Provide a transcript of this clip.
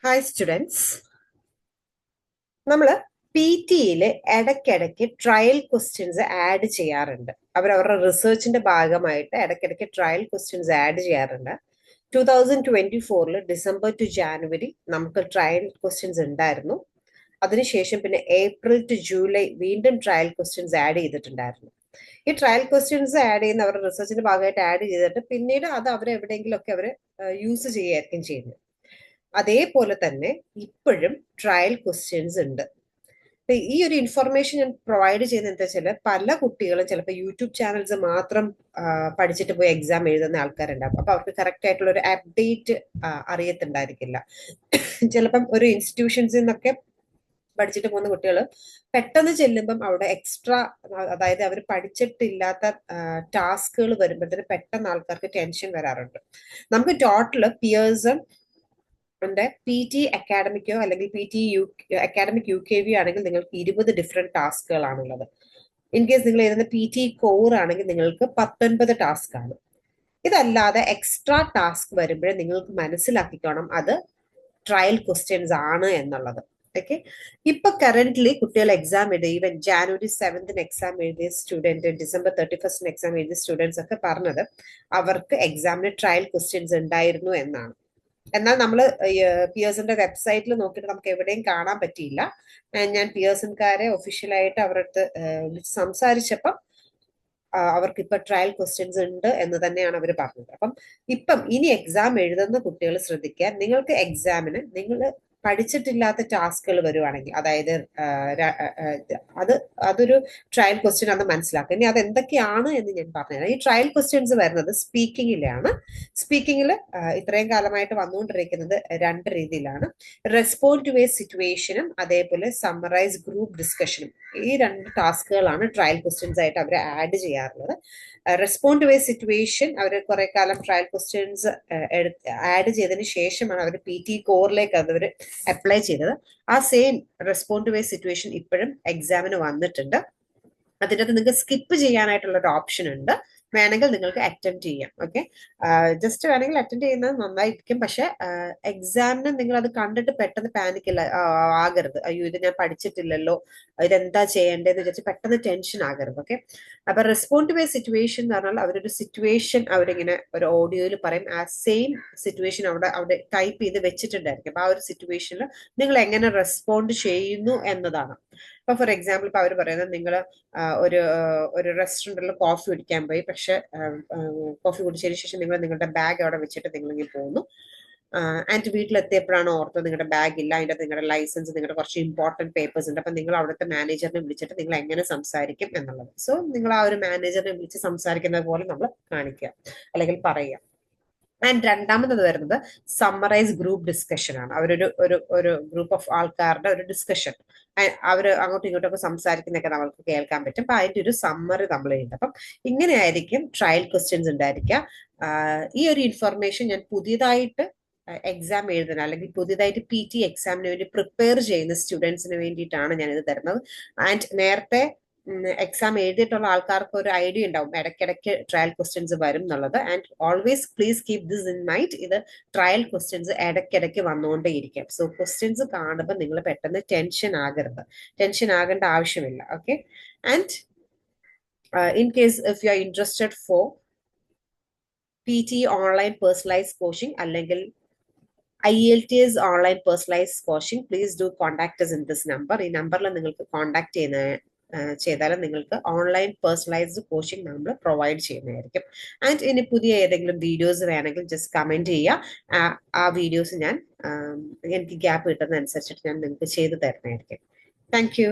Hi students. നമ്മൾ P ടിയിൽ ഇടയ്ക്കിടയ്ക്ക് ട്രയൽ ക്വസ്റ്റ്യൻസ് ആഡ് ചെയ്യാറുണ്ട്. അവരവരുടെ റിസർച്ചിന്റെ ഭാഗമായിട്ട് ഇടയ്ക്കിടയ്ക്ക് ട്രയൽ ക്വസ്റ്റ്യൻസ് ആഡ് ചെയ്യാറുണ്ട്. 2024 ഡിസംബർ ടു ജാനുവരി നമുക്ക് ട്രയൽ ക്വസ്റ്റ്യൻസ് ഉണ്ടായിരുന്നു. അതിനുശേഷം പിന്നെ ഏപ്രിൽ ടു ജൂലൈ വീണ്ടും ട്രയൽ ക്വസ്റ്റ്യൻസ് ആഡ് ചെയ്തിട്ടുണ്ടായിരുന്നു. ഈ ട്രയൽ ക്വസ്റ്റ്യൻസ് ആഡ് ചെയ്യുന്ന അവരുടെ റിസർച്ചിന്റെ ഭാഗമായിട്ട് ആഡ് ചെയ്തിട്ട് പിന്നീട് അത് അവരെവിടെയെങ്കിലും ഒക്കെ അവർ യൂസ് ചെയ്യുകയായിരിക്കും ചെയ്യുന്നത്. അതേപോലെ തന്നെ ഇപ്പോഴും ട്രയൽ ക്വസ്റ്റ്യൻസ് ഉണ്ട്. ഈ ഒരു ഇൻഫർമേഷൻ ഞാൻ പ്രൊവൈഡ് ചെയ്യുന്നത് എന്താ വെച്ചാൽ, പല കുട്ടികളും ചിലപ്പോൾ യൂട്യൂബ് ചാനൽസ് മാത്രം പഠിച്ചിട്ട് പോയി എക്സാം എഴുതുന്ന ആൾക്കാരുണ്ടാവും. അപ്പൊ അവർക്ക് കറക്റ്റ് ആയിട്ടുള്ള ഒരു അപ്ഡേറ്റ് അറിയത്തുണ്ടായിരിക്കില്ല. ചിലപ്പം ഒരു ഇൻസ്റ്റിറ്റ്യൂഷൻസിൽ നിന്നൊക്കെ പഠിച്ചിട്ട് പോകുന്ന കുട്ടികൾ പെട്ടെന്ന് ചെല്ലുമ്പം അവിടെ എക്സ്ട്രാ, അതായത് അവർ പഠിച്ചിട്ടില്ലാത്ത ടാസ്കുകൾ വരുമ്പോഴത്തേന് പെട്ടെന്ന് ആൾക്കാർക്ക് ടെൻഷൻ വരാറുണ്ട്. നമുക്ക് ടോട്ടൽ പിയേഴ്സൺ പി ടി അക്കാഡമിക്കോ അല്ലെങ്കിൽ പി ടി അക്കാഡമിക് UKV ആണെങ്കിൽ നിങ്ങൾക്ക് 20 ഡിഫറെന്റ് ടാസ്കുകളാണുള്ളത്. ഇൻ കേസ് നിങ്ങൾ എഴുതുന്ന പി ടി കോർ ആണെങ്കിൽ നിങ്ങൾക്ക് 19 ടാസ്ക് ആണ്. ഇതല്ലാതെ എക്സ്ട്രാ ടാസ്ക് വരുമ്പോഴേ നിങ്ങൾക്ക് മനസ്സിലാക്കിക്കോണം അത് ട്രയൽ ക്വസ്റ്റ്യൻസ് ആണ് എന്നുള്ളത്. ഓക്കെ, ഇപ്പൊ കറന്റ്ലി കുട്ടികൾ എക്സാം എഴുതി, ഈവൻ ജാനുവരി 7 എക്സാം എഴുതിയ സ്റ്റുഡന്റ്, ഡിസംബർ 31 എക്സാം എഴുതിയ സ്റ്റുഡൻസ് ഒക്കെ പറഞ്ഞത് അവർക്ക് എക്സാമിന് ട്രയൽ ക്വസ്റ്റ്യൻസ് ഉണ്ടായിരുന്നു എന്നാണ്. എന്നാൽ നമ്മൾ പിയേഴ്സിന്റെ വെബ്സൈറ്റിൽ നോക്കിയിട്ട് നമുക്ക് എവിടെയും കാണാൻ പറ്റിയില്ല. ഞാൻ പിയേഴ്സൺകാരെ ഒഫീഷ്യലായിട്ട് അവരുടെ അടുത്ത് സംസാരിച്ചപ്പം അവർക്ക് ഇപ്പൊ ട്രയൽ ക്വസ്റ്റ്യൻസ് ഉണ്ട് എന്ന് തന്നെയാണ് അവർ പറഞ്ഞത്. അപ്പം ഇപ്പം ഇനി എക്സാം എഴുതുന്ന കുട്ടികൾ ശ്രദ്ധിക്കാൻ, നിങ്ങൾക്ക് എക്സാമിന് നിങ്ങൾ പഠിച്ചിട്ടില്ലാത്ത ടാസ്കുകൾ വരുവാണെങ്കിൽ, അതായത് അതൊരു ട്രയൽ ക്വസ്റ്റ്യൻ ആണെന്ന് മനസ്സിലാക്കുക. ഇനി അത് എന്തൊക്കെയാണ് എന്ന് ഞാൻ പറഞ്ഞുതരാം. ഈ ട്രയൽ ക്വസ്റ്റ്യൻസ് വരുന്നത് സ്പീക്കിങ്ങിലാണ്. സ്പീക്കിങ്ങിൽ ഇത്രയും കാലമായിട്ട് വന്നുകൊണ്ടിരിക്കുന്നത് രണ്ട് രീതിയിലാണ്: റെസ്പോണ്ട് ടു എ സിറ്റുവേഷനും അതേപോലെ സമ്മറൈസ് ഗ്രൂപ്പ് ഡിസ്കഷനും. ഈ രണ്ട് ടാസ്കുകളാണ് ട്രയൽ ക്വസ്റ്റ്യൻസ് ആയിട്ട് അവർ ആഡ് ചെയ്യാറുള്ളത്. റെസ്പോണ്ട് ടു എ സിറ്റുവേഷൻ അവർ കുറെ കാലം ട്രയൽ ക്വസ്റ്റ്യൻസ് ആഡ് ചെയ്തതിന് ശേഷമാണ് അവർ പി ടി കോറിലേക്ക് അവർ അപ്ലൈ ചെയ്തത്. ആ same respond to a situation ഇപ്പോഴും എക്സാമിന് വന്നിട്ടുണ്ട്. അതിൻ്റെ അകത്ത് നിങ്ങൾക്ക് സ്കിപ്പ് ചെയ്യാനായിട്ടുള്ള ഒരു ഓപ്ഷൻ ഉണ്ട്. വേണമെങ്കിൽ നിങ്ങൾക്ക് അറ്റൻഡ് ചെയ്യാം. ഓക്കെ, ജസ്റ്റ് വേണമെങ്കിൽ അറ്റൻഡ് ചെയ്യുന്നത് നന്നായിരിക്കും. പക്ഷെ എക്സാമിന് നിങ്ങൾ അത് കണ്ടിട്ട് പെട്ടെന്ന് പാനിക്കില്ല ആകരുത്. അയ്യോ, ഇത് ഞാൻ പഠിച്ചിട്ടില്ലല്ലോ, ഇതെന്താ ചെയ്യേണ്ടതെന്ന് വിചാരിച്ച് പെട്ടെന്ന് ടെൻഷൻ ആകരുത്. ഓക്കെ, അപ്പൊ റെസ്പോണ്ട് ടു എ സിറ്റുവേഷൻ എന്ന് പറഞ്ഞാൽ അവരൊരു സിറ്റുവേഷൻ അവരിങ്ങനെ ഒരു ഓഡിയോയിൽ പറയും. ആ സെയിം സിറ്റുവേഷൻ അവിടെ ടൈപ്പ് ചെയ്ത് വെച്ചിട്ടുണ്ടായിരിക്കും. അപ്പൊ ആ ഒരു സിറ്റുവേഷനിൽ നിങ്ങൾ എങ്ങനെ റെസ്പോണ്ട് ചെയ്യുന്നു എന്നതാണ്. ഇപ്പൊ ഫോർ എക്സാമ്പിൾ ഇപ്പൊ അവർ പറയുന്നത്, നിങ്ങൾ ഒരു റെസ്റ്റോറൻറ്റിൽ കോഫി കുടിക്കാൻ പോയി, പക്ഷെ കോഫി കുടിച്ചതിന് ശേഷം നിങ്ങൾ നിങ്ങളുടെ ബാഗ് അവിടെ വെച്ചിട്ട് നിങ്ങൾ ഇങ്ങനെ പോകുന്നു. ആൻഡ് വീട്ടിലെത്തിയപ്പോഴാണ് ഓർത്തത് നിങ്ങളുടെ ബാഗ് ഇല്ല, അതിൻ്റെ നിങ്ങളുടെ ലൈസൻസ്, നിങ്ങളുടെ കുറച്ച് ഇമ്പോർട്ടന്റ് പേപ്പേഴ്സ് ഉണ്ട്. അപ്പൊ നിങ്ങൾ അവിടുത്തെ മാനേജറിനെ വിളിച്ചിട്ട് നിങ്ങൾ എങ്ങനെ സംസാരിക്കും എന്നുള്ളത്. സോ നിങ്ങൾ ആ ഒരു മാനേജറിനെ വിളിച്ച് സംസാരിക്കുന്നത് പോലെ നമ്മൾ കാണിക്കുക അല്ലെങ്കിൽ പറയുക. ആൻഡ് രണ്ടാമത് വരുന്നത് സമ്മറൈസ് ഗ്രൂപ്പ് ഡിസ്കഷൻ ആണ്. അവരൊരു ഒരു ഗ്രൂപ്പ് ഓഫ് ആൾക്കാരുടെ ഒരു ഡിസ്കഷൻ, അവർ അങ്ങോട്ടും ഇങ്ങോട്ടൊക്കെ സംസാരിക്കുന്നതൊക്കെ നമ്മൾക്ക് കേൾക്കാൻ പറ്റും. അപ്പൊ അതിന്റെ ഒരു സമ്മറി നമ്മൾ എഴുതും. അപ്പം ഇങ്ങനെയായിരിക്കും ട്രയൽ ക്വസ്റ്റ്യൻസ് ഉണ്ടായിരിക്കുക. ഈ ഒരു ഇൻഫർമേഷൻ ഞാൻ പുതിയതായിട്ട് എക്സാം എഴുതുന്ന അല്ലെങ്കിൽ പുതിയതായിട്ട് പി ടി എക്സാമിന് വേണ്ടി പ്രിപ്പയർ ചെയ്യുന്ന സ്റ്റുഡൻസിന് വേണ്ടിയിട്ടാണ് ഞാൻ ഇത് തരുന്നത്. ആൻഡ് നേരത്തെ എക്സാം എഴുതിയിട്ടുള്ള ആൾക്കാർക്ക് ഒരു ഐഡിയ ഉണ്ടാവും ഇടയ്ക്കിടയ്ക്ക് ട്രയൽ ക്വസ്റ്റ്യൻസ് വരും എന്നുള്ളത്. And always please keep this in mind. ഇത് ട്രയൽ ക്വസ്റ്റ്യൻസ് ഇടയ്ക്കിടയ്ക്ക് വന്നുകൊണ്ടേയിരിക്കും. സോ ക്വസ്റ്റ്യൻസ് കാണുമ്പോൾ നിങ്ങൾ പെട്ടെന്ന് ടെൻഷൻ ആകരുത്, ടെൻഷൻ ആകേണ്ട ആവശ്യമില്ല. Okay, and in case if you are interested four P T online personalise coaching അല്ലെങ്കിൽ IELTS online personalise coaching, please do contact us in this number. ഈ നമ്പറിൽ നിങ്ങൾക്ക് കോൺടാക്ട് ചെയ്താലും നിങ്ങൾക്ക് ഓൺലൈൻ പേഴ്സണലൈസ്ഡ് കോച്ചിങ് നമ്മൾ provide ചെയ്യുന്നതായിരിക്കും. And ഇനി പുതിയ ഏതെങ്കിലും വീഡിയോസ് വേണമെങ്കിൽ ജസ്റ്റ് കമന്റ് ചെയ്യുക. ആ വീഡിയോസ് ഞാൻ എനിക്ക് ഗ്യാപ്പ് കിട്ടുന്നതനുസരിച്ചിട്ട് ഞാൻ നിങ്ങൾക്ക് ചെയ്തു തരുന്നതായിരിക്കും. Thank you.